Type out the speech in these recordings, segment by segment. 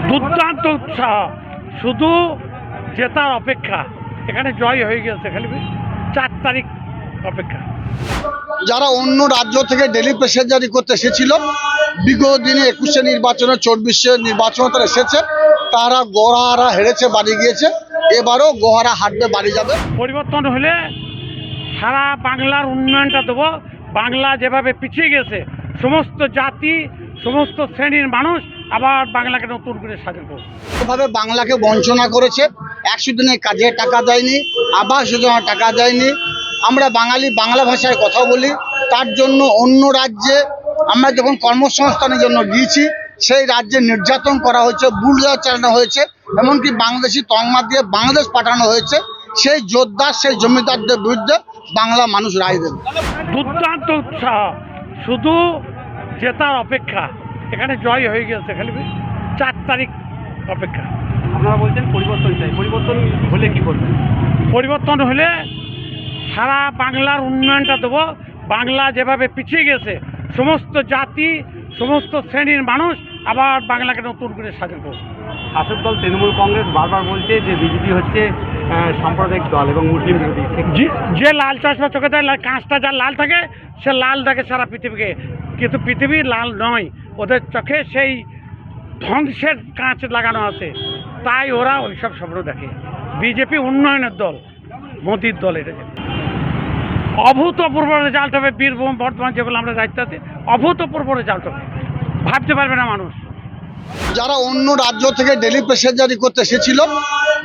দুর্দান্ত উৎসাহ, শুধু জেতার অপেক্ষা। এখানে জয় হয়ে গেছে, খালি 4 তারিখ অপেক্ষা। যারা অন্য রাজ্য থেকে ডেলি প্যাসেঞ্জারি করতে এসেছিল, বিগত দিনে 21শে নির্বাচনে 24শে নির্বাচনে তারা এসেছে, তারা গোহারা হেরেছে, বাড়ি গিয়েছে। এবারও গোহারা হাঁটবে, বাড়ি যাবে। পরিবর্তন হলে সারা বাংলার উন্নয়নটা দেবো। বাংলা যেভাবে পিছিয়ে গেছে, সমস্ত জাতি, সমস্ত শ্রেণীর মানুষ আবার বাংলাকে নতুন করে সাজাবো। এভাবে বাংলাকে বঞ্চনা করেছে। 100 দিনে কাজে টাকা দেয়নি, আবাস যোজনা টাকা দেয়নি। আমরা বাঙালি বাংলা ভাষায় কথা বলি, তার জন্য অন্য রাজ্যে আমরা যখন কর্মসংস্থানের জন্য গিয়েছি, সেই রাজ্যে নির্যাতন করা হয়েছে, বুলডোজার চালানো হয়েছে, এমনকি বাংলাদেশি তকমা দিয়ে বাংলাদেশ পাঠানো হয়েছে। সেই যোদ্ধার, সেই জমিদারদের বিরুদ্ধে বাংলা মানুষ রায় দেবে। দুর্দান্ত উৎসাহ, শুধু জেতার অপেক্ষা। এখানে জয় হয়ে গেছে, খালি 4 তারিখ অপেক্ষা। আপনারা বলছেন পরিবর্তন চাই, পরিবর্তন হলে কি করবেন? পরিবর্তন হলে সারা বাংলার উন্নয়নটা দেবো। বাংলা যেভাবে পিছিয়ে গেছে, সমস্ত জাতি, সমস্ত শ্রেণীর মানুষ আবার বাংলাকে নতুন করে সাজাবো। শাসক দল তৃণমূল কংগ্রেস বারবার বলছে যে বিজেপি হচ্ছে সাম্প্রদায়িক দল এবং মুসলিম বিরোধী। যে লাল চশমা চোখে দেয়, কাঁচটা যার লাল থাকে, সে লাল দেখে সারা পৃথিবীকে, কিন্তু পৃথিবী লাল নয়। ওদের চোখে সেই ধ্বংসের কাঁচ লাগানো আছে, তাই ওরা ওইসব স্বপ্ন দেখে। বিজেপি উন্নয়নের দল, মোদির দল। এটা অভূতপূর্ব রেজাল্ট হবে। বীরভূম, বর্ধমান, যেগুলো আমরা দায়িত্ব আছে, অভূতপূর্ব রেজাল্ট হবে, ভাবতে পারবে না মানুষ। যারা অন্য রাজ্য থেকে ডেলি প্যাসেঞ্জারি করতে এসেছিল,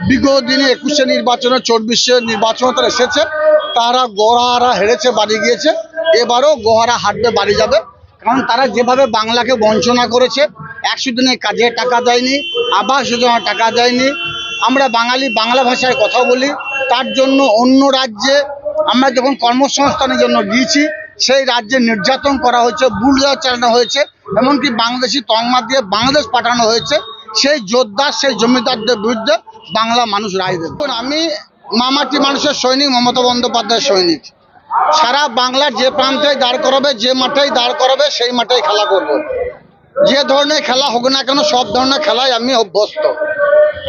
বিগত দিনে 21শে নির্বাচনে 24শে নির্বাচনে তারা এসেছে, তারা গোহারা হেরেছে, বাড়ি গিয়েছে। এবারও গোহারা হাঁটবে, বাড়ি যাবে। কারণ তারা যেভাবে বাংলাকে বঞ্চনা করেছে, 100 দিনে কাজে টাকা দেয়নি, আবাস যোজনা টাকা দেয়নি। আমরা বাঙালি বাংলা ভাষায় কথা বলি, তার জন্য অন্য রাজ্যে আমরা যখন কর্মসংস্থানের জন্য গিয়েছি, সেই রাজ্যে নির্যাতন করা হয়েছে, বুলডোজার চালানো হয়েছে, এমনকি বাংলাদেশি তকমা দিয়ে বাংলাদেশ পাঠানো হয়েছে। সেই যোদ্ধার, সেই জমিদারদের বিরুদ্ধে বাংলা মানুষ রায় দেবে। আমি মামাটি মানুষের সৈনিক, মমতা বন্দ্যোপাধ্যায়ের সৈনিক। সারা বাংলার যে প্রান্তেই দাঁড় করাবে, যে মাঠেই দাঁড় করাবে, সেই মাঠেই খেলা করব। যে ধরনের খেলা হোক না কেন, সব ধরনের খেলায় আমি অভ্যস্ত।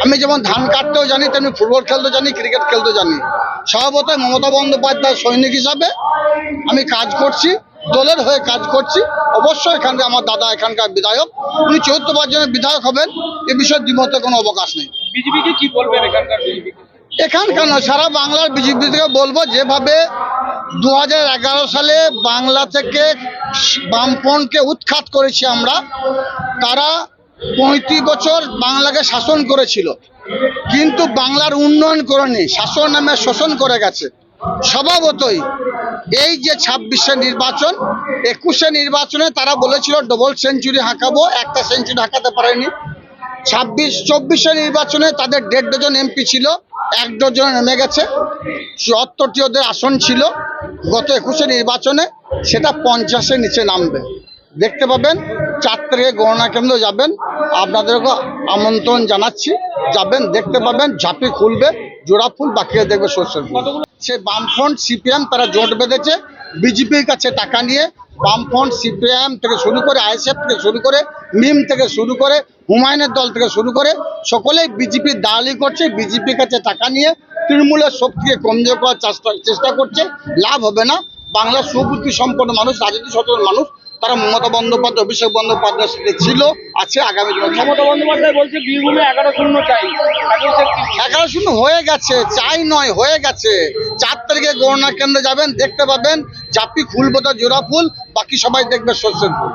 আমি যেমন ধান কাটতেও জানি, তেমনি ফুটবল খেলতে জানি, ক্রিকেট খেলতে জানি। স্বভাবতই মমতা বন্দ্যোপাধ্যায় সৈনিক হিসাবে আমি কাজ করছি, দলের হয়ে কাজ করছি। অবশ্যই এখানে আমার দাদা এখানকার বিধায়ক, উনি 14বার জনের বিধায়ক হবেন, এ বিষয়ে দ্বিমতে কোনো অবকাশ নেই। বিজেপিকে কি বলবেন? এখানকার নয়, সারা বাংলার বিজেপি থেকে বলবো, যেভাবে 2011 সালে বাংলা থেকে বামপন্থকে উৎখাত করেছি আমরা, তারা 35 বছর বাংলাকে শাসন করেছিল, কিন্তু বাংলার উন্নয়ন করেনি, শাসন নামে শোষণ করে গেছে। স্বভাবতই এই যে 26শে নির্বাচন, 21শে নির্বাচনে তারা বলেছিল ডবল সেঞ্চুরি হাঁকাবো, একটা সেঞ্চুরি হাঁকাতে পারেনি। 24শে নির্বাচনে তাদের 1.5 ডজন এমপি ছিল, 1 ডজনে নেমে গেছে। 74টি ওদের আসন ছিল। গত 21শে নির্বাচনে সেটা 50-এর নিচে নামবে। দেখতে পাবেন। 4 তারিখে গণনা কেন্দ্র যাবেন, আপনাদেরকে আমন্ত্রণ জানাচ্ছি, যাবেন, দেখতে পাবেন। ঝাঁপি খুলবে জোড়া ফুল, বাকিরা দেখবে সরষের ফুল। সে বামফ্রন্ট, সিপিএম তারা জোট বেঁধেছে বিজেপির কাছে টাকা নিয়ে। বামফ্রন্ট, সিপিএম থেকে শুরু করে, আইএসএফ থেকে শুরু করে, মিম থেকে শুরু করে, হুমায়ুনের দল থেকে শুরু করে, সকলেই বিজেপির দালালি করছে। বিজেপির কাছে টাকা নিয়ে তৃণমূলের শক্তিকে কমজোর করার চেষ্টা করছে। লাভ হবে না। বাংলার সুবুদ্ধি সম্পন্ন মানুষ, রাজনীতি সচেতন মানুষ, তারা মমতা বন্দ্যোপাধ্যায়, অভিষেক বন্দ্যোপাধ্যায়ের সাথে ছিল, আছে, আগামী দিনে। মমতা বন্দ্যোপাধ্যায় বলছে বীরভূমে 11-0 চাই। 11-0 হয়ে গেছে, চাই নয়, হয়ে গেছে। 4 তারিখে গণনা কেন্দ্রে যাবেন, দেখতে পাবেন। ঝাঁপি খুলবে তো জোড়া ফুল, বাকি সবাই দেখবে সরষের ফুল।